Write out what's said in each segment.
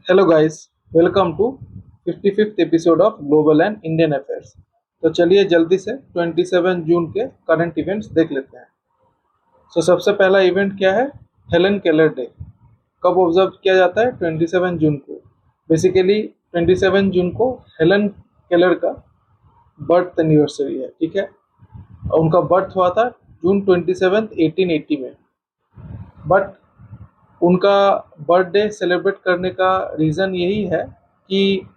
Hello guys, welcome to 55th episode of global and Indian affairs. तो चलिए जल्दी से 27 जून के करंट इवेंट्स देख लेते हैं। सबसे पहला इवेंट क्या है? Helen Keller day. कब ऑब्जर्व किया जाता है? 27 जून को। बेसिकली 27 जून को हेलन केलर का बर्थ एनिवर्सरी है, ठीक है। और उनका बर्थ हुआ था जून 27 1880 में। बट उनका बर्थडे सेलिब्रेट करने का रीज़न यही है कि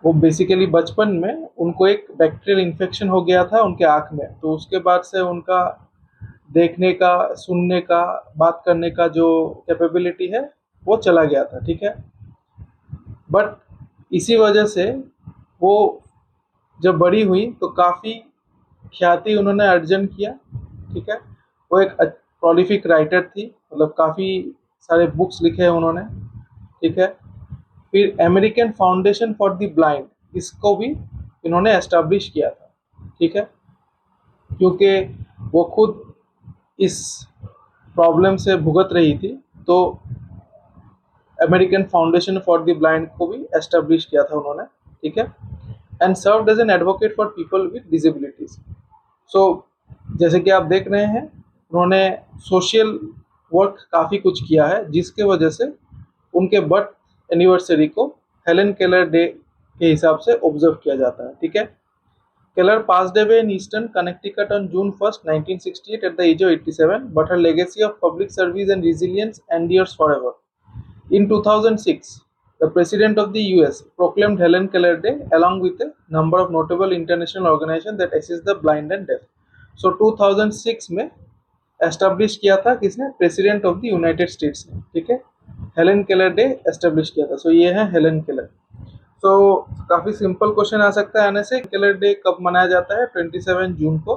वो बेसिकली बचपन में उनको एक बैक्टीरियल इन्फेक्शन हो गया था उनके आँख में। तो उसके बाद से उनका देखने का, सुनने का, बात करने का जो कैपेबिलिटी है वो चला गया था, ठीक है। बट इसी वजह से वो जब बड़ी हुई तो काफ़ी ख्याति उन्होंने अर्जन किया, ठीक है। वो एक प्रोलिफिक राइटर थी, मतलब काफ़ी सारे बुक्स लिखे हैं उन्होंने, ठीक है। फिर American Foundation for the blind, इसको भी इन्होंने एस्टैब्लिश किया था, ठीक है। क्योंकि वो खुद इस प्रॉब्लम से भुगत रही थी, तो American Foundation for the Blind को भी एस्टैब्लिश किया था उन्होंने, ठीक है। And served as an advocate for people with disabilities. So जैसे कि आप देख रहे हैं, उन्होंने सोशल वर्क काफ़ी कुछ किया है, जिसके वजह से उनके बर्थ एनिवर्सरी को हेलन केलर डे के हिसाब से ऑब्जर्व किया जाता है, ठीक है। Keller passed away in Eastern Connecticut on June 1st, 1968 at the age of 87, but her legacy of public service and resilience endures forever. In 2006, the President of the US proclaimed Helen Keller Day along with a number of notable international organizations that assist the blind and deaf. So 2006 में establish किया था किसने? President of the United states ने, ठीक है। Helen Keller day establish किया था। सो ये है हेलन केलर। तो काफ़ी सिंपल क्वेश्चन आ सकता है आने से, केलर डे कब मनाया जाता है? 27 जून को।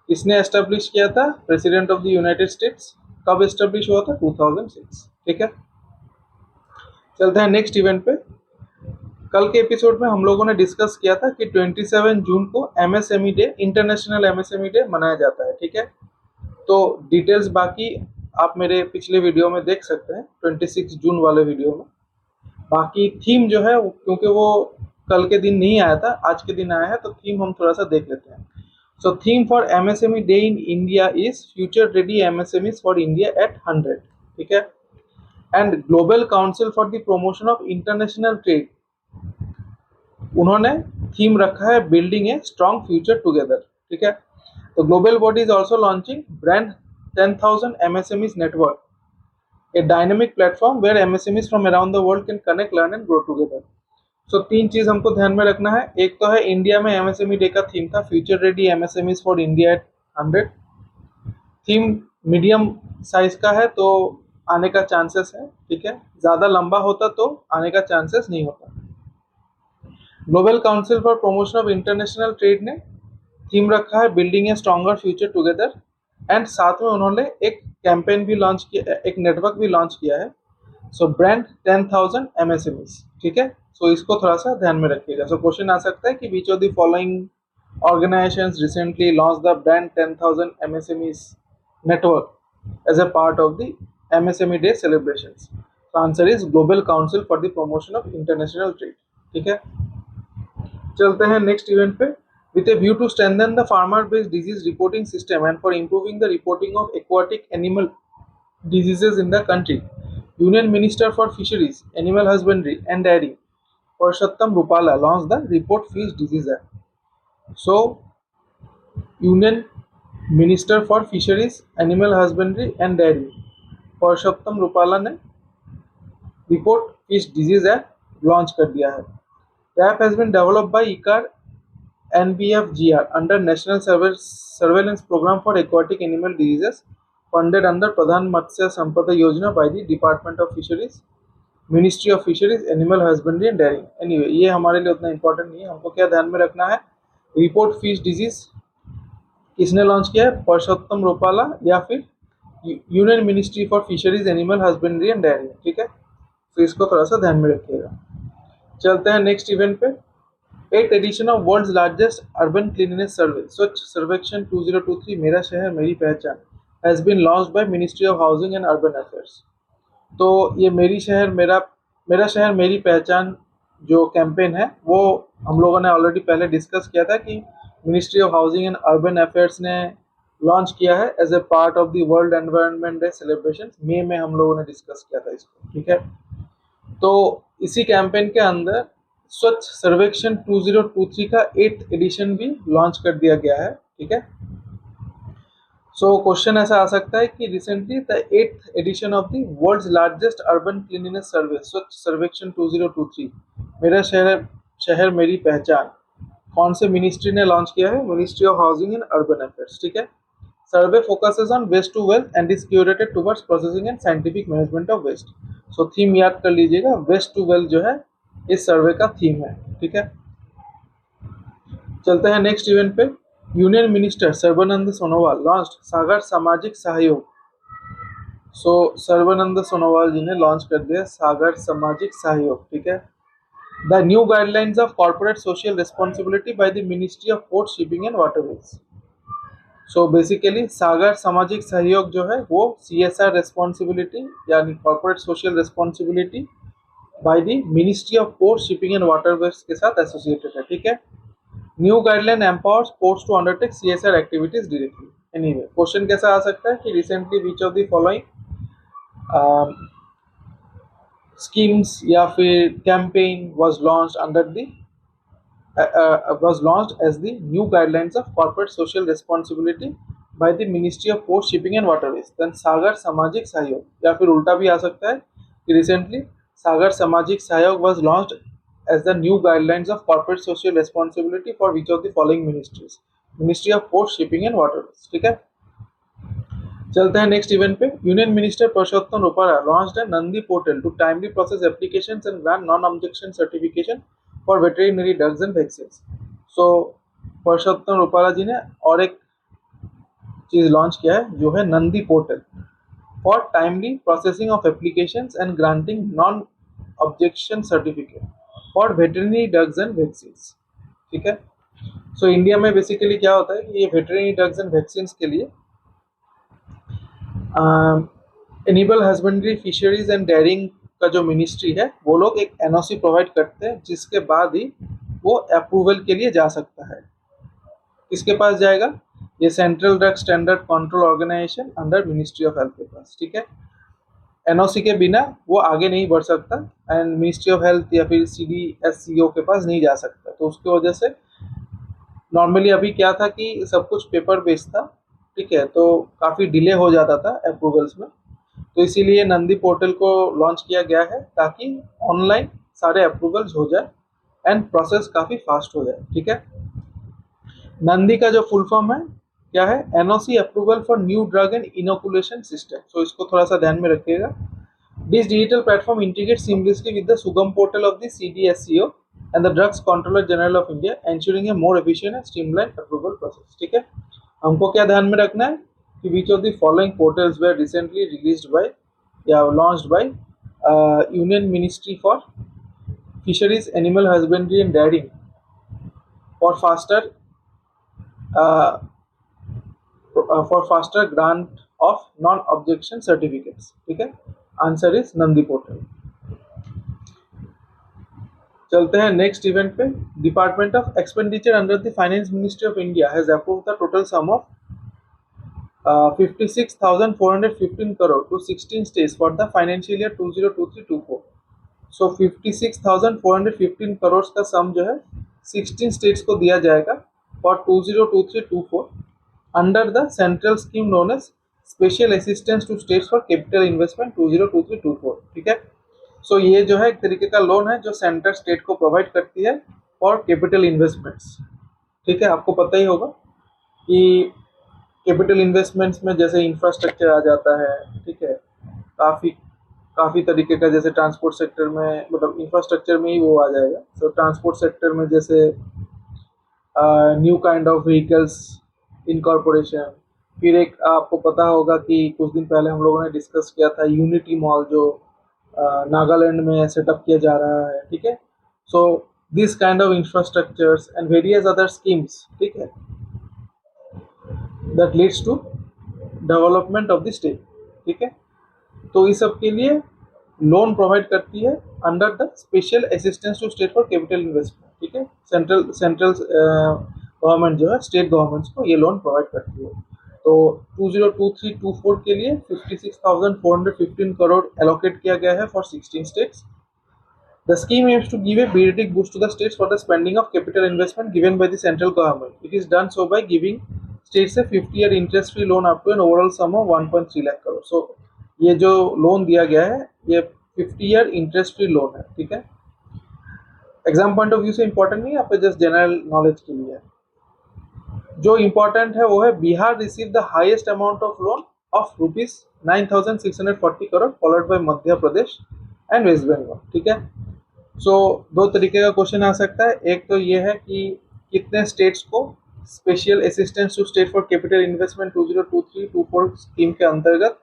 किसने एस्टेब्लिश किया था? President of the United states. कब एस्टेब्लिश हुआ था? 2006, ठीक है। चलते हैं नेक्स्ट इवेंट पे। कल के एपिसोड में हम लोगों ने डिस्कस किया था कि 27 जून को MSME day, international MSME day मनाया जाता है, ठीक है। तो डिटेल्स बाकी आप मेरे पिछले वीडियो में देख सकते हैं, 26 जून वाले वीडियो में। बाकी थीम जो है क्योंकि वो कल के दिन नहीं आया था, आज के दिन आया है, तो थीम हम थोड़ा सा देख लेते हैं। So theme for MSME day in India is future ready MSMEs for India at 100, ठीक है। And global council for the promotion of international trade, उन्होंने थीम रखा है building a strong future together, ठीक है। तो global body is also launching brand 10,000 MSMEs network, a dynamic platform where MSMEs from around the world can connect, learn and grow together. So तीन चीज हमको ध्यान में रखना है। एक तो है इंडिया में एमएसएमई डे का थीम था future ready MSMEs for India at 100। Theme medium size का है तो आने का चांसेस है, ठीक है। ज्यादा लंबा होता तो आने का चांसेस नहीं होता। Global council for promotion of international trade ने थीम रखा है building A stronger future together, and साथ में उन्होंने एक कैंपेन भी लॉन्च किया, एक नेटवर्क भी लॉन्च किया है। सो ब्रांड 10,000 एमएसएमईज, ठीक है। सो इसको थोड़ा सा ध्यान में रखिएगा। सो क्वेश्चन आ सकता है कि which of the following organizations recently launched the brand 10,000 MSMEs network as a part of the MSME Day celebrations? The answer is Global Council for the Promotion of International Trade, ठीक है। चलते हैं next event पे। With a view to strengthen the farmer-based disease reporting system and for improving the reporting of aquatic animal diseases in the country, Union Minister for Fisheries, Animal Husbandry and Dairy, Purushottam Rupala, launched the Report Fish Disease Act. So, Union Minister for Fisheries, Animal Husbandry and Dairy, पुरुषोत्तम रूपाला ने report fish disease act launch कर दिया है। The app has been developed by ICAR NBFGR under National Surveillance Program for Aquatic Animal Diseases funded under Pradhan Matsya Sampada Yojana by the Department of Fisheries, Ministry of Fisheries, Animal Husbandry and Dairy. Anyway, ये हमारे लिए उतना important नहीं है। हमको क्या ध्यान में रखना है? रिपोर्ट फिश डिजीज किसने लॉन्च किया है? पुरुषोत्तम रूपाला या फिर union ministry for fisheries, animal husbandry and dairy, ठीक है। तो इसको थोड़ा सा ध्यान में रखिएगा। चलते हैं नेक्स्ट इवेंट पे। 8th edition of world's largest urban cleanness survey, Swachh Survekshan 2023 मेरा शहर मेरी पहचान, has been launched by ministry of housing and urban affairs. तो ये मेरी शहर मेरा मेरा शहर मेरी पहचान जो कैंपेन है वो हम लोगों ने ऑलरेडी पहले डिस्कस किया था कि ministry of housing and urban affairs ने लॉन्च किया है as a part of the world environment day celebration. मई में हम लोगों ने डिस्कस किया था इसको, ठीक है। तो इसी कैंपेन के अंदर स्वच्छ सर्वेक्षण 2023 का 8th एडिशन भी लॉन्च कर दिया गया है, ठीक है। सो क्वेश्चन ऐसा आ सकता है कि recently the 8th edition of the world's largest urban cleanliness survey Swachh Survekshan 2023 मेरा शहर मेरी पहचान कौन से मिनिस्ट्री ने लॉन्च किया है? Ministry of housing and urban affairs, ठीक है। Survey focuses on waste to wealth and is curated towards processing and scientific management of waste. So theme याद कर लीजिएगा, वेस्ट टू वेल्थ जो है इस सर्वे का थीम है, ठीक है। चलते हैं नेक्स्ट इवेंट पे। Union minister Sarbananda Sonowal launched Sagar Samajik Sahyog. सो सर्बानंद सोनोवाल जी ने लॉन्च कर दिया सागर सामाजिक सहयोग, ठीक है। The new guidelines of corporate social responsibility by the ministry of port shipping and waterways. So basically Sagar Samajik Sahyog जो है वो CSR रिस्पॉन्सिबिलिटी यानी corporate social responsibility by the ministry of port shipping and waterways के साथ एसोसिएटेड है, ठीक है। New guideline empowers ports to undertake CSR activities directly. Anyway question कैसा आ सकता है कि recently which of the following schemes या फिर campaign was launched under the was launched as the new guidelines of corporate social responsibility by the Ministry of Ports, Shipping and Waterways. Then सागर सामाजिक सहयोग या फिर उल्टा भी आ सकता है कि recently सागर सामाजिक सहयोग was launched as the new guidelines of corporate social responsibility for which of the following ministries? Ministry of Ports, Shipping and Waterways, ठीक है। चलते हैं नेक्स्ट इवेंट पे। Union minister Parshottam Rupala launched a Nandi portal to timely process applications and grant non objection certification for veterinary drugs and vaccine. So Parshottam Rupala ji ने और एक चीज launch किया है जो है Nandi portal for timely processing of applications and granting non objection certificate for veterinary drugs and vaccine, ठीक है। सो इंडिया में बेसिकली क्या होता है कि ये वेटरिनरी ड्रग्स एंड वैक्सीन के लिए animal husbandry fisheries and dairying का जो मिनिस्ट्री है वो लोग एक NOC प्रोवाइड करते हैं जिसके बाद ही वो अप्रूवल के लिए जा सकता है। किसके पास जाएगा? ये central drug standard control organisation under ministry of health के पास, ठीक है। NOC के बिना वो आगे नहीं बढ़ सकता एंड मिनिस्ट्री ऑफ हेल्थ या फिर CDSCO के पास नहीं जा सकता। तो उसकी वजह से नॉर्मली अभी क्या था कि सब कुछ पेपर बेस्ड था, ठीक है, तो काफ़ी डिले हो जाता था अप्रूवल्स में। तो इसीलिए नंदी पोर्टल को लॉन्च किया गया है ताकि ऑनलाइन सारे अप्रूवल्स हो जाए एंड प्रोसेस काफ़ी फास्ट हो जाए, ठीक है। नंदी का जो फुल फॉर्म है क्या है? NOC approval for new drug and inoculation system. So इसको थोड़ा सा ध्यान में रखिएगा। This digital platform integrate seamlessly with the Sugam portal of the CDSCO and the Drugs Controller General of India, ensuring a more efficient and streamlined approval process, ठीक है। हमको क्या ध्यान में रखना है कि which of the following portals were recently released by या launched by Union Ministry for Fisheries, Animal Husbandry and Dairying for faster grant of non-objection certificates, ठीक है। Answer is Nandi portal. चलते हैं नेक्स्ट इवेंट पे। Department of expenditure under the finance ministry of India has approved the total sum of 56,415 crore to 16 states for the financial year 2023-24। So 56,415 crore का sum जो है 16 states को दिया जाएगा for 2023-24 under the central scheme known as special assistance to states for capital investment 2023-24, ठीक है। सो ये जो है एक तरीके का लोन है जो सेंटर स्टेट को प्रोवाइड करती है फॉर कैपिटल इन्वेस्टमेंट्स, ठीक है। आपको पता ही होगा कि कैपिटल इन्वेस्टमेंट्स में जैसे इंफ्रास्ट्रक्चर आ जाता है, ठीक है, काफ़ी तरीके का, जैसे ट्रांसपोर्ट सेक्टर में, मतलब इंफ्रास्ट्रक्चर में ही वो आ जाएगा। सो ट्रांसपोर्ट सेक्टर में जैसे new kind of vehicles incorporation, फिर एक आपको पता होगा कि कुछ दिन पहले हम लोगों ने डिस्कस किया था यूनिटी मॉल जो नागालैंड में सेटअप किया जा रहा है, ठीक है। So this kind of infrastructures and various other schemes, ठीक है, that leads to development of the state, ठीक है। तो इस सब के लिए लोन प्रोवाइड करती है under the special assistance to state for capital investment, ठीक है। सेंट्रल गवर्नमेंट जो है स्टेट गवर्नमेंट्स को ये लोन प्रोवाइड करती है। तो 2023-24 के लिए 56,415 करोड़ एलोकेट किया गया है for 16 states. The scheme aims to give a periodic boost to the states for the spending of capital investment given by the central government. It is done so by giving states a 50-year interest-free loan up to an overall sum of 1.3 lakh crore. So ये जो loan दिया गया है ये 50-year interest-free loan है, ठीक है। Exam point of view से इंपॉर्टेंट नहीं है, आप जस्ट जनरल नॉलेज के लिए है। जो इंपॉर्टेंट है वो है Bihar receive the highest amount of loan of ₹9,640 crore followed by Madhya Pradesh and West Bengal, ठीक है। सो दो तरीके का क्वेश्चन आ सकता है। एक तो ये है कि कितने स्टेट्स को special assistance to state for capital investment 2023-24 scheme के अंतर्गत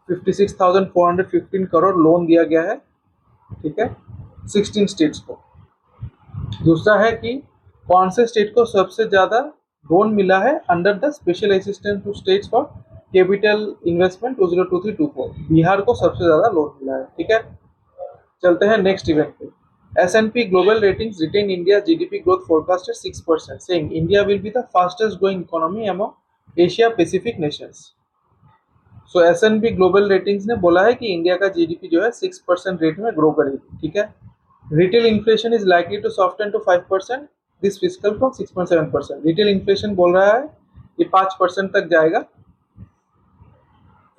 56,415 करोड़ लोन दिया गया है, ठीक है, 16 स्टेट्स को। दूसरा है कि कौन से स्टेट को सबसे ज्यादा लोन मिला है under the special assistance to states for capital investment 2023-24। Bihar को सबसे ज्यादा लोन मिला है, ठीक है। चलते हैं नेक्स्ट इवेंट पे। S&P Global Ratings retain India's GDP growth forecast at 6%, saying India will be the fastest growing economy among Asia Pacific nations. So S&P Global Ratings ने बोला है कि इंडिया का GDP जो है 6% रेट में ग्रो करेगी, ठीक है। Retail inflation is likely to soften to 5% this fiscal from 6.7%। Retail inflation बोल रहा है ये 5% तक जाएगा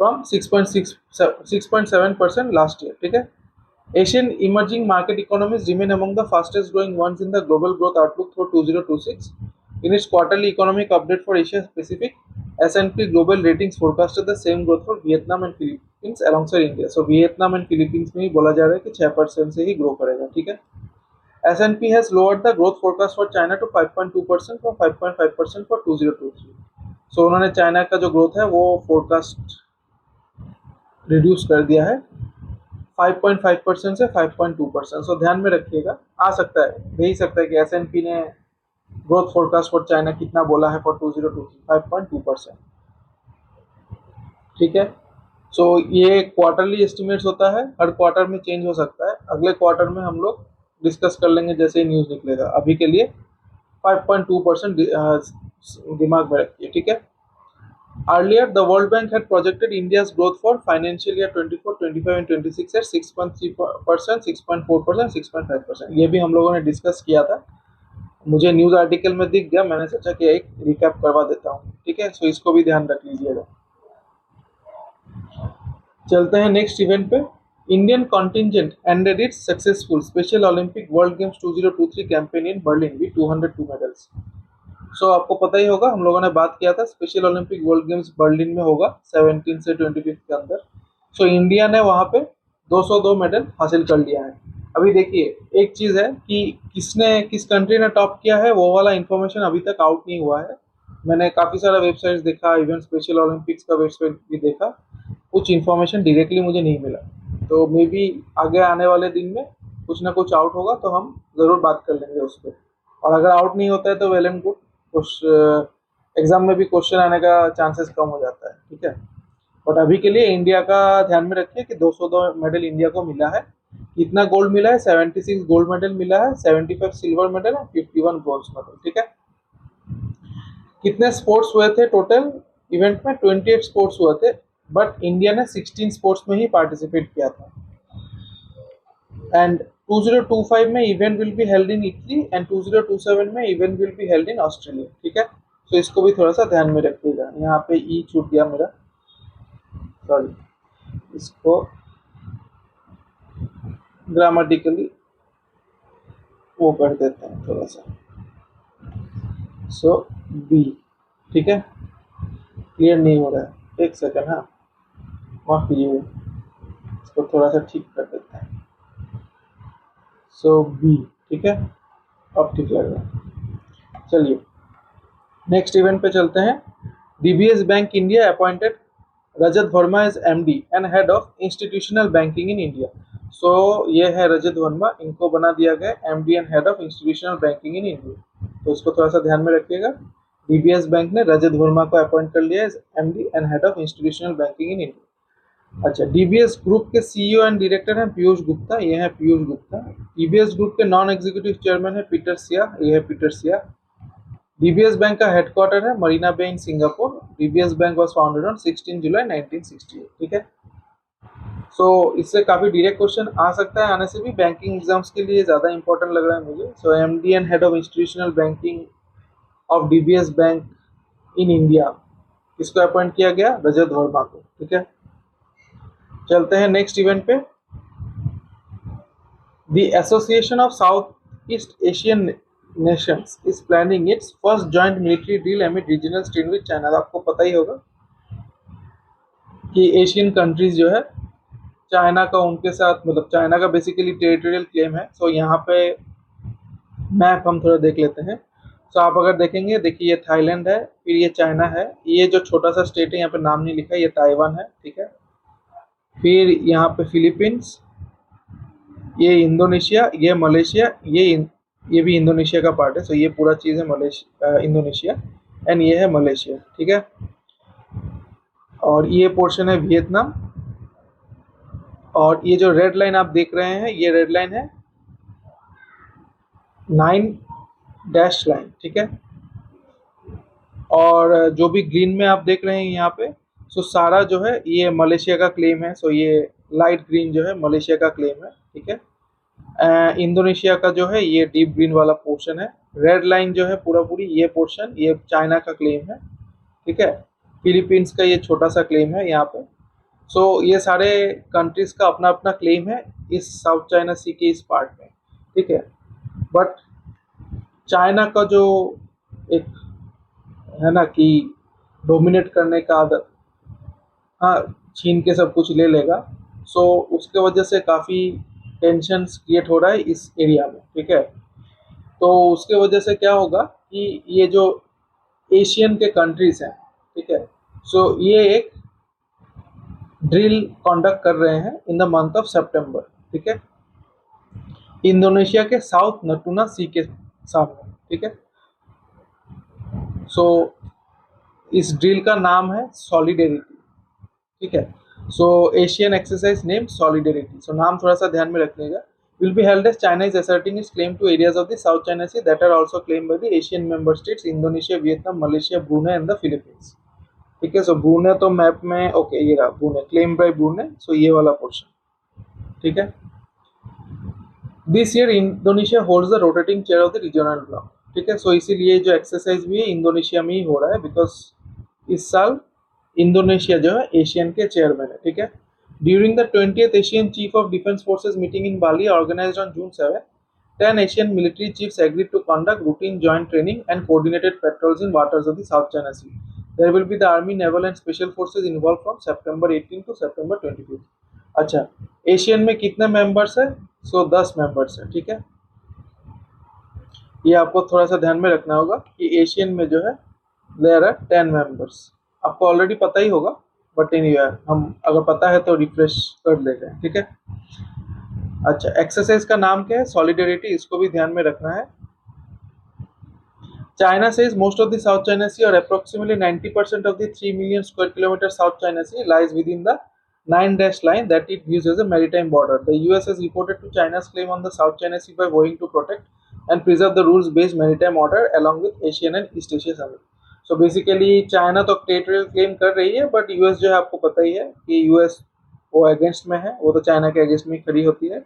फ्रॉम 6.7% लास्ट ईयर, ठीक है। Asian emerging market economies remain among the fastest growing ones in the global growth outlook for 2026. In its quarterly economic update for Asia Pacific, S&P Global Ratings forecasted the same growth for Vietnam and Philippines alongside India. So Vietnam and Philippines में ही बोला जा रहा है कि 6% से ही grow करेगा, ठीक है। S&P has lowered the growth forecast for China to 5.2% from 5.5% for 2023. So उन्होंने चाइना का जो ग्रोथ है वो फोरकास्ट रिड्यूस कर दिया है 5.5% से 5.2%। सो ध्यान में रखिएगा, आ सकता है, यही सकता है कि S&P ने ग्रोथ फोरकास्ट फॉर चाइना कितना बोला है फॉर 2023, 5.2%, ठीक है। सो ये क्वार्टरली एस्टिमेट्स होता है, हर क्वार्टर में चेंज हो सकता है। अगले क्वार्टर में हम लोग डिस्कस कर लेंगे जैसे ही न्यूज़ निकलेगा। अभी के लिए 5.2% दिमाग में रखिए, ठीक है। Earlier, the World Bank had projected India's growth for financial year 24, 25 and 26 at 6.3%, 6.4%, 6.5%। ये भी हम लोगों ने डिस्कस किया था, मुझे न्यूज़ आर्टिकल में दिख गया, मैंने सोचा कि एक रिकैप करवा देता हूँ, ठीक है। सो इसको भी ध्यान रख लीजिएगा। चलते हैं नेक्स्ट इवेंट पे। Indian contingent ended its successful special Olympic world games 2023 campaign in Berlin with 202 medals. So आपको पता ही होगा, हम लोगों ने बात किया था special Olympic world games Berlin में होगा 17 से 25 के अंदर। सो इंडिया ने वहाँ पे 202 मेडल हासिल कर लिया है। अभी देखिए एक चीज़ है कि किस कंट्री ने टॉप किया है वो वाला इन्फॉर्मेशन अभी तक आउट नहीं हुआ है। मैंने काफ़ी सारा वेबसाइट्स देखा, इवन स्पेशल ओलंपिक्स का वेबसाइट भी देखा, कुछ इन्फॉर्मेशन डायरेक्टली मुझे नहीं मिला। तो मे बी आगे आने वाले दिन में कुछ ना कुछ आउट होगा तो हम ज़रूर बात कर लेंगे उस पर। और अगर आउट नहीं होता है तो वेल एंड गुड, कुछ एग्जाम में भी क्वेश्चन आने का चांसेस कम हो जाता है, ठीक है। बट अभी के लिए इंडिया का ध्यान में रखिए कि 202 मेडल इंडिया को मिला है। कितना गोल्ड मिला है? 76 गोल्ड मेडल मिला है, 75 सिल्वर मेडल और 51 ब्रॉन्ज मेडल, ठीक है। कितने स्पोर्ट्स हुए थे टोटल इवेंट में? 28 स्पोर्ट्स हुए थे, बट इंडिया ने 16 स्पोर्ट्स में ही पार्टिसिपेट किया था। एंड 2025 में event will be held in Italy and 2027 में event will be held in Australia, ठीक है। तो इसको भी थोड़ा सा ध्यान में रखिएगा। यहाँ पे ई छूट गया मेरा, सॉरी, इसको ग्रामेटिकली वो कर देते हैं थोड़ा सा। सो बी, ठीक है, क्लियर नहीं हो रहा है, एक सेकंड, हाँ माफ कीजिए, इसको थोड़ा सा ठीक कर देते हैं। सो बी, ठीक है, अब ठीक लग रहा है। चलिए नेक्स्ट इवेंट पे चलते हैं। DBS bank India appointed Rajat Verma as MD and head of institutional banking in India. So ये है रजत वर्मा, इनको बना दिया गया MD and head of institutional banking in India. तो इसको थोड़ा सा ध्यान में रखिएगा। DBS बैंक ने रजत वर्मा को अपॉइंट कर लिया as MD and head of institutional banking in India. अच्छा, डीबीएस ग्रुप के सीईओ एंड डायरेक्टर हैं पीयूष गुप्ता, ये है पीयूष गुप्ता। डीबीएस ग्रुप के नॉन एग्जीक्यूटिव चेयरमैन है पीटर सिया, ये है पीटर सिया। डीबीएस बैंक का हेडक्वार्टर है Marina Bay in Singapore. DBS bank was founded on 16 July 1968। ठीक है, सो इससे काफी डायरेक्ट क्वेश्चन आ सकता है, आने से भी बैंकिंग एग्जाम्स के लिए ज्यादा इंपॉर्टेंट लग रहा है मुझे। So MD and head of institutional banking of DBS bank in India, किसको अपॉइंट किया गया? रजत वर्मा को। ठीक है, चलते हैं नेक्स्ट इवेंट पे। The association of south east Asian nations is planning its first joint military drill amid regional strain with China. आपको पता ही होगा कि एशियन कंट्रीज जो है चाइना का उनके साथ, मतलब चाइना का बेसिकली टेरिटोरियल क्लेम है। सो यहाँ पे मैप हम थोड़ा देख लेते हैं। सो आप अगर देखेंगे, देखिए ये थाईलैंड है, फिर ये चाइना है, ये जो छोटा सा स्टेट है यहाँ पे नाम नहीं लिखा है, ये ताइवान है। ठीक है, फिर यहाँ पे फिलीपींस, ये इंडोनेशिया, ये मलेशिया, ये भी इंडोनेशिया का पार्ट है। सो ये पूरा चीज़ है मलेशिया, इंडोनेशिया, एंड ये है मलेशिया। ठीक है, और ये पोर्शन है वियतनाम। और ये जो रेड लाइन आप देख रहे हैं, ये रेड लाइन है 9 डैश लाइन। ठीक है, और जो भी ग्रीन में आप देख रहे हैं यहाँ पे, सो सारा जो है ये मलेशिया का क्लेम है। सो ये लाइट ग्रीन जो है मलेशिया का क्लेम है। ठीक है, इंडोनेशिया का जो है ये डीप ग्रीन वाला पोर्शन है। रेड लाइन जो है पूरा पूरी ये पोर्शन, ये चाइना का क्लेम है। ठीक है, फिलीपींस का ये छोटा सा क्लेम है यहाँ पे। सो ये सारे कंट्रीज का अपना अपना क्लेम है इस साउथ चाइना सी के इस पार्ट में। ठीक है, बट चाइना का जो एक है ना कि डोमिनेट करने का आदत, हाँ, छीन के सब कुछ ले लेगा। सो उसके वजह से काफ़ी टेंशन्स क्रिएट हो रहा है इस एरिया में। ठीक है, तो उसके वजह से क्या होगा कि ये जो एशियन के कंट्रीज हैं, ठीक है, सो ये एक ड्रिल कंडक्ट कर रहे हैं इन द मंथ ऑफ सितंबर। ठीक है, इंडोनेशिया के साउथ नटूना सी के सामने। ठीक है, सो इस ड्रिल का नाम है सॉलिडेरिटी। ठीक है, सो एशियन एक्सरसाइज नेम सॉलिडेरिटी। सो नाम थोड़ा सा ध्यान में रखिएगा। will be held as China is asserting its claim to areas of the South China Sea that are also claimed by the Asian member states Indonesia, Vietnam, Malaysia, Brunei and the Philippines. ठीक है, सो ब्रूने तो map में, okay, ये रहा ब्रूने, claim bye ब्रूने। सो ये वाला portion. ठीक है, this year Indonesia holds the rotating chair of the regional block. ठीक है, सो इसीलिए जो एक्सरसाइज भी है इंडोनेशिया में ही हो रहा है, बिकॉज इस साल इंडोनेशिया जो है एशियन के चेयरमैन है। ठीक है, during the 20th Asian chief of defence forces meeting in Bali organised on June 7, 10 Asian military chiefs agreed to conduct routine joint training and coordinated patrols in waters of the South China Sea. There will be the Army, Naval and Special Forces involved from September 18 to September 22. अच्छा, Asian में कितने members है? सो 10 members है। ठीक है, ये आपको थोड़ा सा ध्यान में रखना होगा कि एशियन में जो है देयर आर 10 मेंबर्स। आपको ऑलरेडी पता ही होगा, बट एनीवे हम अगर पता है तो रिफ्रेश कर लेते हैं। ठीक है, अच्छा, एक्सरसाइज का नाम क्या है? सॉलिडेरिटी, इसको भी ध्यान में रखना है। China says most of the South China Sea, or approximately 90% of the 3 million square kilometer South China Sea, lies within the 9-dash line that it views as a maritime border. The US has reported to China's claim on the South China Sea by vowing to protect and preserve the rules-based maritime order along with Asian and East Asia Summit. So basically China तो territorial claim कर रही है, but US जो है आपको पता ही है कि यूएस वो अगेंस्ट में है, वो तो चाइना के अगेंस्ट में खड़ी होती है,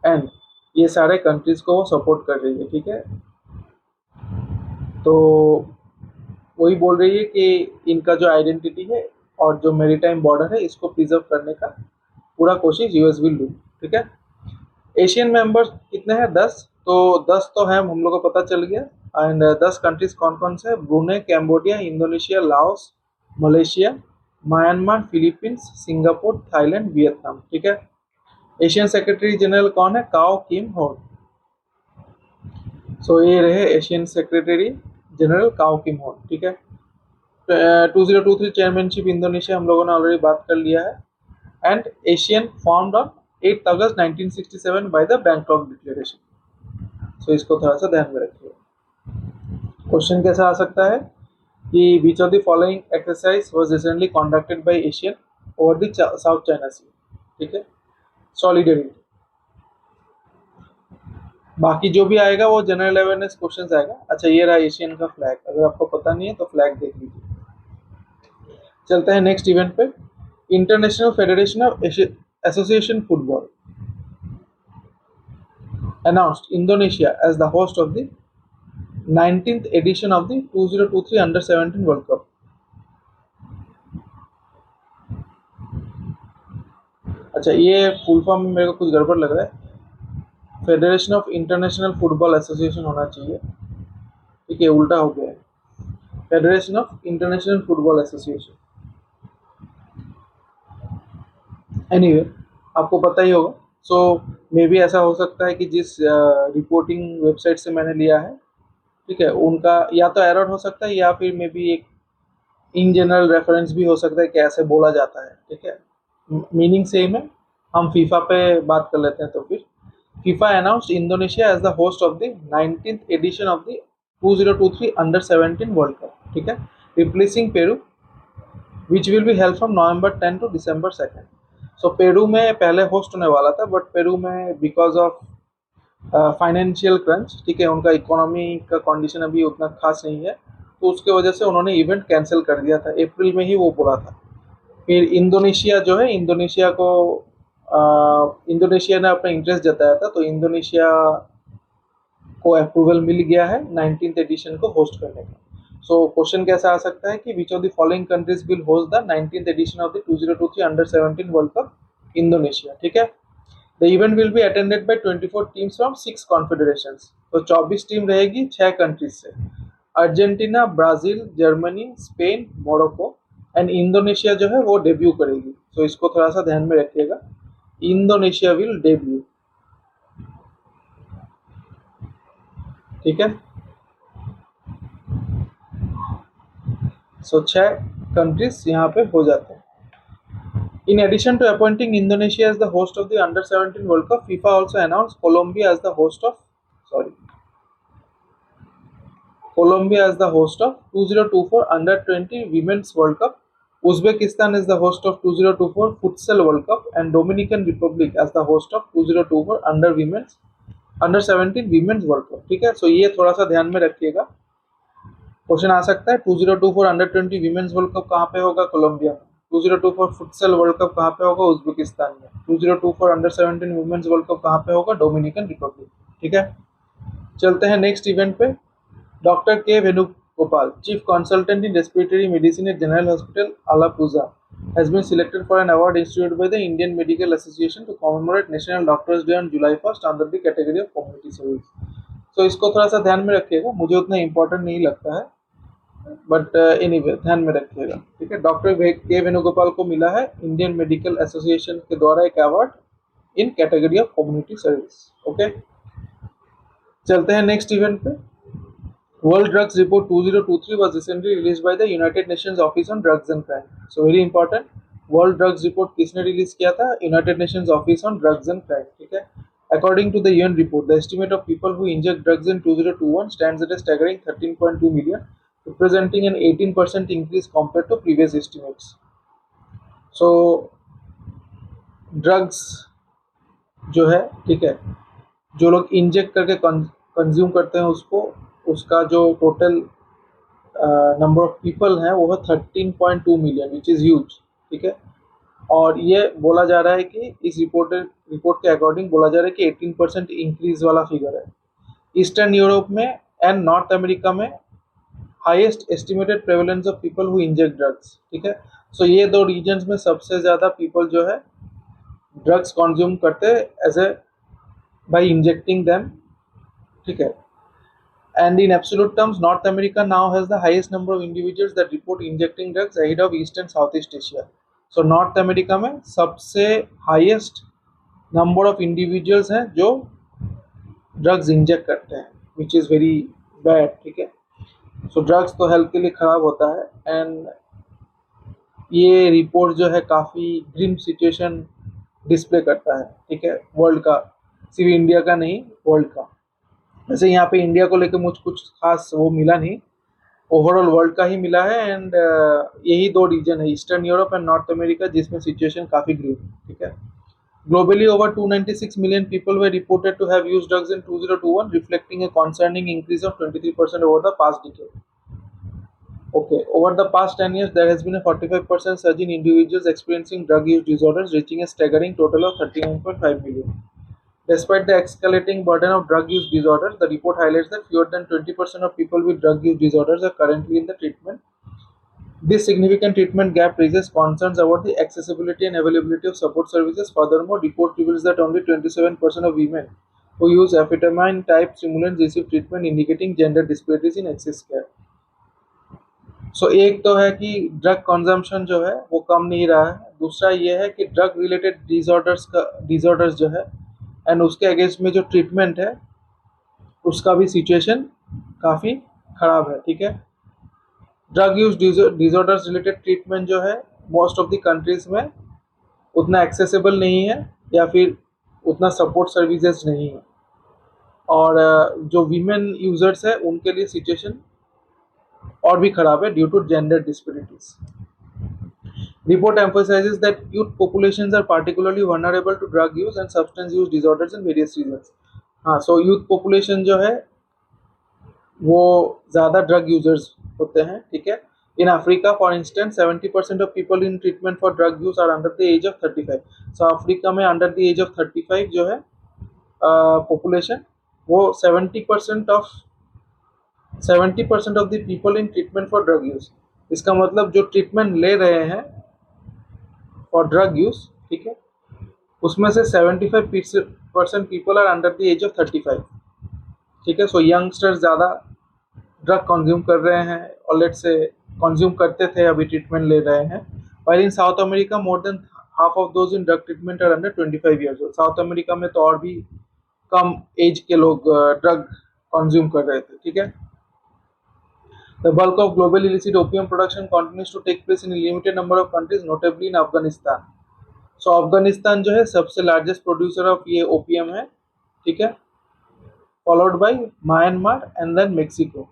एंड ये सारे कंट्रीज को वो सपोर्ट कर रही है। ठीक है, तो वही बोल रही है कि इनका जो आइडेंटिटी है और जो मेरीटाइम बॉर्डर है इसको प्रिजर्व करने का पूरा कोशिश यूएस विल डू। ठीक है, एशियन मेंबर्स कितने हैं? 10। तो 10 तो हैं, हम लोग को पता चल गया। एंड 10 कंट्रीज कौन कौन से? ब्रूने, Cambodia, Indonesia, Laos, Malaysia, Myanmar, Philippines, Singapore, Thailand, Vietnam. ठीक है, एशियन सेक्रेटरी जनरल कौन है? काओ किम होन। सो ये रहे एशियन सेक्रेटरी जनरल काओ किम होन। ठीक है, 2023 चेयरमैनशिप इंडोनेशिया हम लोगों ने ऑलरेडी बात कर लिया है। एंड एशियन फॉर्म्ड ऑन 8 अगस्त 1967 by the Bangkok declaration. So इसको थोड़ा सा ध्यान में रखिए। क्वेश्चन कैसा आ सकता है कि which of the following exercise was recently conducted by Asian over the south China sea, ठीक है, सॉलिडेरिटी। बाकी जो भी आएगा वो जनरल अवेयरनेस क्वेश्चन आएगा। अच्छा ये रहा एशियन का फ्लैग, अगर आपको पता नहीं है तो फ्लैग देख लीजिए। चलते हैं नेक्स्ट इवेंट पे। International federation of association football announced Indonesia as the host of the 19th edition of the 2023 Under 17 World Cup। अच्छा ये फुल फॉर्म में मेरे को कुछ गड़बड़ लग रहा है, federation of international football association होना चाहिए, ठीक है, उल्टा हो गया है, federation of international football association. Anyway आपको पता ही होगा। सो मे भी ऐसा हो सकता है कि जिस रिपोर्टिंग वेबसाइट से मैंने लिया है, ठीक है, उनका या तो एरर हो सकता है या फिर मे बी एक इन जनरल रेफरेंस भी हो सकता है कि ऐसे बोला जाता है, ठीक है, मीनिंग सेम है। हम फीफा पे बात कर लेते हैं। तो फिर FIFA announced Indonesia as the host of the 19th edition of the 2023 under 17 world cup, ठीक है, replacing Peru which will be held from November 10 to December 2। So Peru में पहले होस्ट होने वाला था, बट पेरू में बिकॉज ऑफ फाइनेंशियल क्रंच, ठीक है, उनका इकोनॉमी का कंडीशन अभी उतना खास नहीं है, तो उसके वजह से उन्होंने इवेंट कैंसिल कर दिया था, अप्रैल में ही वो बोला था। फिर इंडोनेशिया जो है, इंडोनेशिया ने अपना इंटरेस्ट जताया था, तो इंडोनेशिया को अप्रूवल मिल गया है 19th एडिशन को होस्ट करने का। सो क्वेश्चन कैसा आ सकता है कि which of the following countries will host the 19th edition of the 2023 under 17 world cup, Indonesia, ठीक है। The event will be attended by 24 teams फ्रॉम 6 कॉन्फेडरेशंस, तो 24 टीम रहेगी 6 कंट्रीज से, Argentina, Brazil, Germany, Spain, Morocco and Indonesia जो है वो debut करेगी। तो इसको थोड़ा सा ध्यान में रखिएगा, इंडोनेशिया विल डेब्यू, ठीक है। सो 6 कंट्रीज यहाँ पे हो जाते हैं। In addition to appointing Indonesia as the host of the Under 17 World Cup, FIFA also announced Colombia as the host of 2024 Under 20 Women's World Cup. Uzbekistan is the host of 2024 Futsal World Cup and Dominican Republic as the host of 2024 Under 17 Women's World Cup, ठीक है। सो ये थोड़ा सा ध्यान में रखिएगा, question आ सकता है 2024 अंडर 20 वीमेंस वर्ल्ड कप कहाँ पे होगा, कोलंबिया में। 2024 फुटसल वर्ल्ड कप कहाँ पे होगा, उज्बेकिस्तान में। 2024 अंडर 17 वुमेन्स वर्ल्ड कप कहाँ पे होगा, डोमिनिकन रिपब्लिक, ठीक है। चलते हैं नेक्स्ट इवेंट पे। Doctor K Venugopal, chief consultant in respiratory medicine at general hospital Alappuzha, has been selected for an award instituted by the Indian Medical Association to commemorate National Doctors Day on July 1st under the category of community service। तो इसको थोड़ा सा ध्यान में रखिएगा, मुझे उतना important नहीं लगता है, बट एनीवे ध्यान में रखिएगा, ठीक है। डॉक्टर के वेणुगोपाल को मिला है इंडियन मेडिकल एसोसिएशन के द्वारा एक award in category of community service, okay. चलते हैं नेक्स्ट इवेंट पे। World drugs report 2023 was recently released by the United Nations Office on Drugs and Crime। So very important, world drugs report किसने release किया था, United Nations office on drugs and crime, ठीक है। According to the UN report, the estimate of people who inject drugs in 2021 stands at a staggering 13.2 million, representing an 18% increase compared to previous estimates। So drugs जो है, ठीक है, जो लोग inject करके consume करते हैं उसको, उसका जो टोटल नंबर ऑफ पीपल हैं वो है 13.2 मिलियन, विच इज़ ह्यूज, ठीक है। और ये बोला जा रहा है कि इस रिपोर्ट के अकॉर्डिंग बोला जा रहा है कि 18% इंक्रीज वाला फिगर है। ईस्टर्न यूरोप में एंड नॉर्थ अमेरिका में highest estimated prevalence of people who inject drugs, ठीक है। सो ये दो रीजन्स में सबसे ज़्यादा पीपल जो है ड्रग्स कंज्यूम करते हैं as a by injecting them, ठीक है। And in absolute terms, North America now has the highest number of individuals that report injecting drugs ahead of East and Southeast Asia। So North America में सबसे highest number of individuals हैं जो drugs inject करते हैं, which is very bad, ठीक है। So drugs तो health के लिए खराब होता है, and ये रिपोर्ट जो है काफ़ी ग्रिम सिचुएशन डिस्प्ले करता है, ठीक है, वर्ल्ड का, सिर्फ इंडिया का नहीं, वर्ल्ड का। वैसे यहाँ पे इंडिया को लेकर मुझ कुछ खास वो मिला नहीं, ओवरऑल वर्ल्ड का ही मिला है। एंड यही दो रीजन है, eastern Europe and north America, जिसमें सिचुएशन काफी ग्रीन है। ठीक है। Globally, over 296 million people were reported to have used drugs in 2021, reflecting a concerning increase of 23% over the past decade. Okay, over the past 10 years, there has been a 45% surge in individuals experiencing drug use disorders, reaching a staggering total of 39.5 million. Despite the escalating burden of drug use disorders, the report highlights that fewer than 20% of people with drug use disorders are currently in the treatment. This significant treatment gap raises concerns about the accessibility and availability of support services. Furthermore, report reveals that only 27% of women who use amphetamine type stimulants receive treatment, indicating gender disparities in access care. एक तो है कि drug consumption जो है वो कम नहीं रहा है, दूसरा ये है कि ड्रग रिलेटेड डिसऑर्डर्स जो है एंड उसके अगेंस्ट में जो ट्रीटमेंट है उसका भी सिचुएशन काफ़ी खराब है। ठीक है। Drug use disorders related treatment जो है मोस्ट ऑफ द कंट्रीज में उतना एक्सेसिबल नहीं है या फिर उतना सपोर्ट सर्विसेज नहीं है, और जो वीमेन यूजर्स है उनके लिए सिचुएशन और भी खराब है due to gender disparities. Report emphasizes that youth populations are particularly vulnerable to drug use and substance use disorders in various regions. हाँ, सो यूथ पॉपुलेशन जो है वो ज़्यादा ड्रग यूजर्स होते हैं। ठीक है। In Africa for instance 70% of people in treatment for drug use are under the age of 35। So Africa में अंडर द एज ऑफ 35 जो है पॉपुलेशन वो 70% of the people in treatment for drug use. इसका मतलब जो treatment ले रहे हैं फॉर ड्रग यूज, ठीक है, उसमें से 75% people are under the age of 35। ठीक है। सो यंगस्टर्स ज़्यादा ड्रग कंज्यूम कर रहे हैं और लेट से कंज्यूम करते थे, अभी ट्रीटमेंट ले रहे हैं। While in South America more than half of those in drug treatment are under 25 years old. South America में तो और भी कम एज के लोग ड्रग कंज्यूम कर रहे थे। ठीक है। The bulk of global illicit opium production continues to take place in a limited number of countries, notably in Afghanistan. So Afghanistan जो है सबसे लार्जेस्ट प्रोड्यूसर ऑफ ये ओपीएम है। ठीक है। Followed by Myanmar and then Mexico.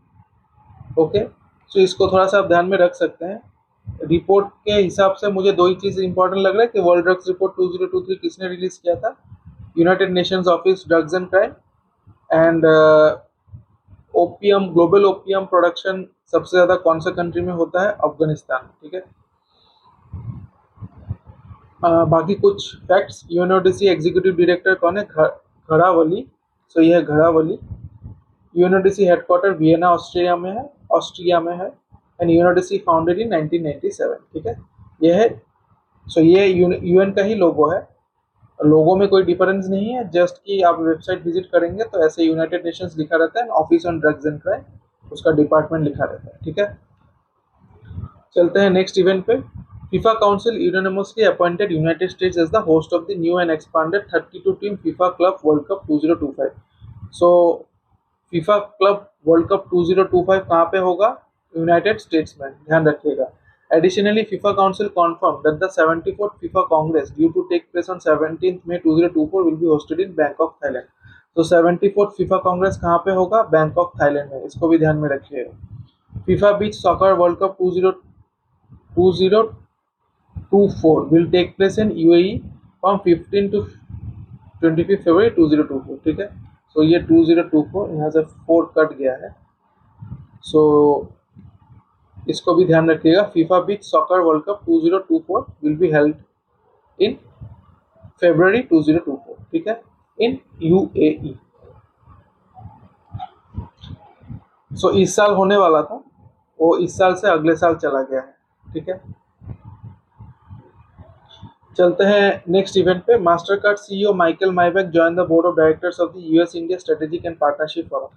Okay, so इसको थोड़ा सा आप ध्यान में रख सकते हैं। रिपोर्ट के हिसाब से मुझे दो ही चीज़ इंपॉर्टेंट लग रहा है कि वर्ल्ड ड्रग्स रिपोर्ट 2023 किसने रिलीज किया था? United Nations Office drugs and crime. And opium, global opium production सबसे ज़्यादा कौन सा कंट्री में होता है? अफगानिस्तान। ठीक है। बाकी कुछ फैक्ट्स। यूएनओडीसी एग्जीक्यूटिव डायरेक्टर कौन है? घड़ावली। सो यह है घड़ावली। यूएनओडीसी हेडक्वार्टर वियना ऑस्ट्रिया में है एंड यूएनओडीसी फाउंडेड इन 1997। ठीक है। यह है, सो ये यूएन का ही लोगो है। लोगो में कोई डिफरेंस नहीं है, जस्ट कि आप वेबसाइट विजिट करेंगे तो ऐसे यूनाइटेड नेशंस लिखा रहता है, office on drugs and crime उसका डिपार्टमेंट लिखा रहता है। ठीक है। चलते हैं नेक्स्ट इवेंट पे। FIFA Council unanimously appointed United States as the host of the new and expanded 32-team FIFA Club World Cup 2025. So FIFA Club World Cup 2025 कहाँ पे होगा? यूनाइटेड स्टेट्स में, ध्यान रखिएगा। Additionally, FIFA Council confirmed that the 74th FIFA Congress due to take place on 17th May 2024 will be hosted in Bangkok, Thailand. तो 74th FIFA Congress कहाँ पे होगा? बैंकॉक, थाईलैंड में। इसको भी ध्यान में रखिएगा। FIFA Beach Soccer World Cup 2024 will take place in UAE from 15 to 25 February 2024। ठीक है। सो ये 2024 यहाँ से 4 कट गया है, सो इसको भी ध्यान रखिएगा। FIFA beach soccer world cup 2024 will be held in February 2024। ठीक है, इन UAE। सो इस साल होने वाला था, वो इस साल से अगले साल चला गया है। ठीक है। चलते हैं नेक्स्ट इवेंट पे। Mastercard CEO Michael Miebach join the board of directors of the US India strategic and partnership forum.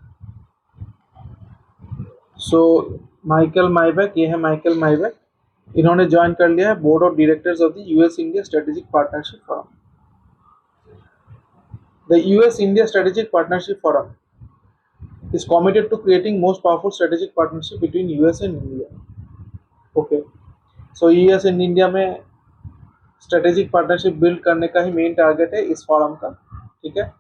So Michael Miebach, ये है माइकल माइबैक, इन्होंने ज्वाइन कर लिया है board of directors of the US India strategic partnership forum. The US India strategic partnership forum is committed to creating most powerful strategic partnership between US and India. Okay, so US and India में strategic partnership build करने का ही main target है इस forum का। ठीक है।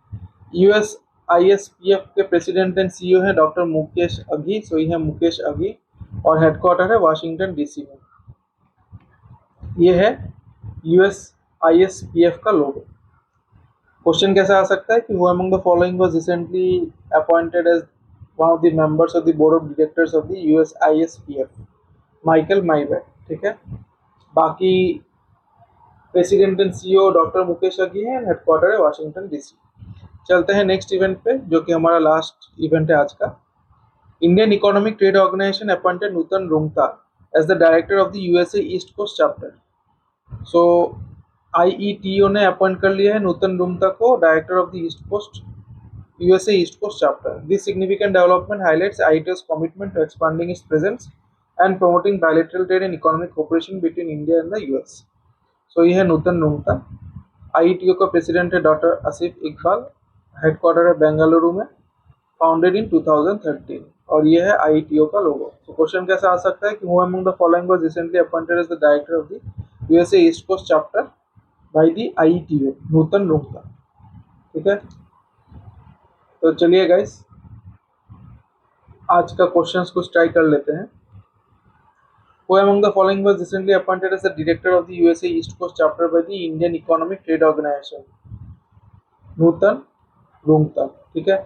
US ISPF के president and CEO है डॉक्टर मुकेश अघी। सो ये है मुकेश अघी। और हेडक्वार्टर है वाशिंगटन डीसी में। ये है USISPF का लोगो। क्वेश्चन कैसा आ सकता है कि who among the following was recently appointed as one of the members of the board of directors of the USISPF? Michael माइवेट, ठीक है। बाकी president and CEO doctor Mukesh Aghi है, हेडक्वार्टर है वाशिंगटन डीसी। चलते हैं नेक्स्ट इवेंट पे, जो कि हमारा लास्ट इवेंट है आज का। Indian economic trade organization appointed Nutan Rungta as the director of the USA east coast chapter. So IETO ने अपॉइंट कर लिया है नूतन रुंगता को director of the east coast USA east coast chapter. This significant development highlights IETO's commitment to expanding its presence and promoting bilateral trade and economic cooperation between India and the US. सो ये है Nutan रुंगता। IETO का president है doctor Asif Iqbal, headquarter है बेंगलुरु में, founded in 2013, और ये है IETO का लोगो। तो क्वेश्चन कैसा आ सकता है कि who among the following was recently appointed as the director of the USA east coast chapter by the IETO? Nutan Rungta, ठीक है। तो चलिए गाइस, आज का क्वेश्चंस कुछ ट्राई कर लेते हैं। Who among the following was recently appointed as the director of the USA East Coast chapter by the Indian Economic Trade Organization? नूतन रुंगता, ठीक है।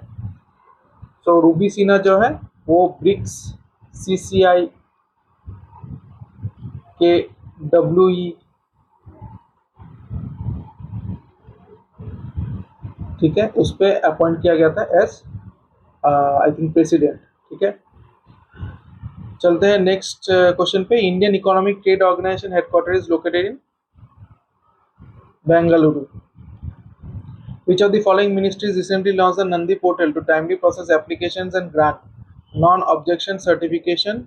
सो रूबी सिन्हा जो है वो ब्रिक्स CCI के WE, ठीक है, उस पर अपॉइंट किया गया था एज आई थिंक प्रेसिडेंट, ठीक है। चलते हैं नेक्स्ट क्वेश्चन पे। Indian economic trade organisation headquarter is located in Bengaluru. Which of the following ministries recently launched the Nandi portal to timely process applications and grant non-objection certification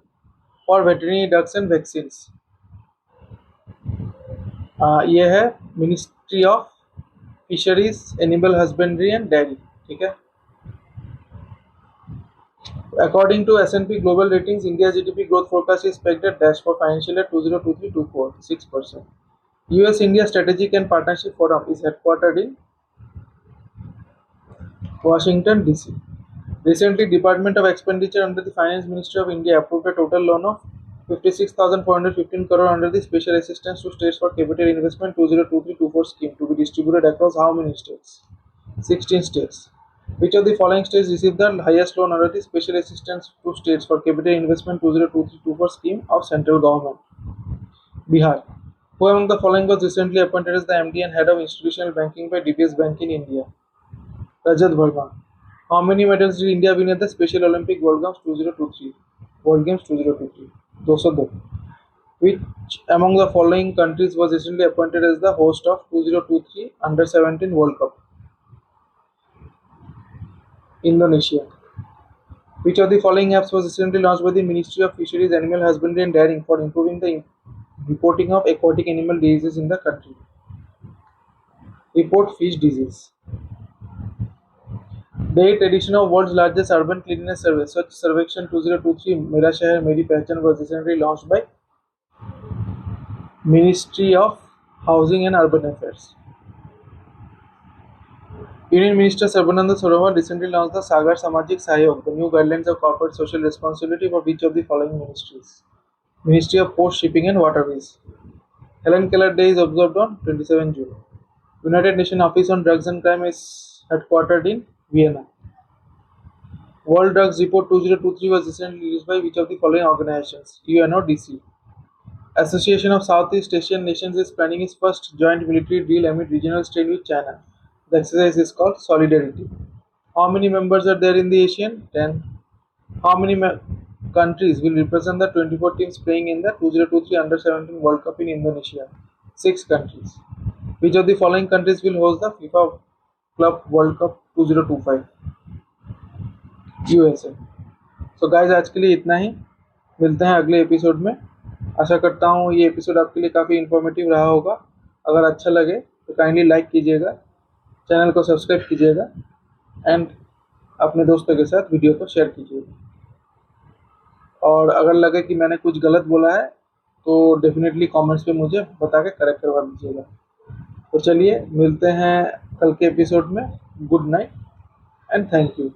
for veterinary drugs and vaccines? ये है ministry of fisheries, animal husbandry and dairy, ठीक है। According to S&P Global Ratings, India's GDP growth forecast is pegged at dash for financial year 2023-24, 6%. US-India Strategic and Partnership Forum is headquartered in Washington DC. Recently, Department of Expenditure under the Finance Ministry of India approved a total loan of 56,415 crore under the Special Assistance to States for Capital Investment 2023-24 scheme to be distributed across how many states? 16 states. Which of the following states received the highest loan under the Special Assistance to States for Capital Investment 2023-24 scheme of central government? Bihar. Who among the following was recently appointed as the MD and Head of Institutional Banking by DBS Bank in India? Rajat Verma. How many medals did India win at the Special Olympic World Games 2023? World Games 2023. 202. Which among the following countries was recently appointed as the host of 2023 Under-17 World Cup? Indonesia. Which of the following apps was recently launched by the Ministry of Fisheries, Animal Husbandry and Dairying for improving the reporting of aquatic animal diseases in the country? Report Fish Disease. The 8th edition of World's Largest Urban Cleanliness Survey, Swachh Sarvekshan 2023 Mera Shahar Meri Pehchan, was recently launched by Ministry of Housing and Urban Affairs. Union Minister Sarbananda Sonowal recently launched the Sagar Samajik Sahyog, the new guidelines of corporate social responsibility for which of the following ministries? Ministry of Post, Shipping and Waterways. Helen Keller Day is observed on 27 June. United Nations Office on Drugs and Crime is headquartered in Vienna. World Drugs Report 2023 was recently released by which of the following organizations? UNODC. Association of Southeast Asian Nations is planning its first joint military drill amid regional strain with China. The exercise is called Solidarity. How many members are there in the ASEAN? 10. How many countries will represent the 24 teams playing in the 2023 Under-17 World Cup in Indonesia? 6 countries. Which of the following countries will host the FIFA Club World Cup 2025? USA. So guys, आज के लिए इतना ही। मिलते हैं अगले episode में। आशा करता हूँ ये एपिसोड आपके लिए काफ़ी इन्फॉर्मेटिव रहा होगा। अगर अच्छा लगे तो काइंडली लाइक कीजिएगा, चैनल को सब्सक्राइब कीजिएगा एंड अपने दोस्तों के साथ वीडियो को शेयर कीजिएगा। और अगर लगे कि मैंने कुछ गलत बोला है तो डेफिनेटली कमेंट्स पे मुझे बता के करेक्ट करवा दीजिएगा। तो चलिए मिलते हैं कल के एपिसोड में। Good night and thank you.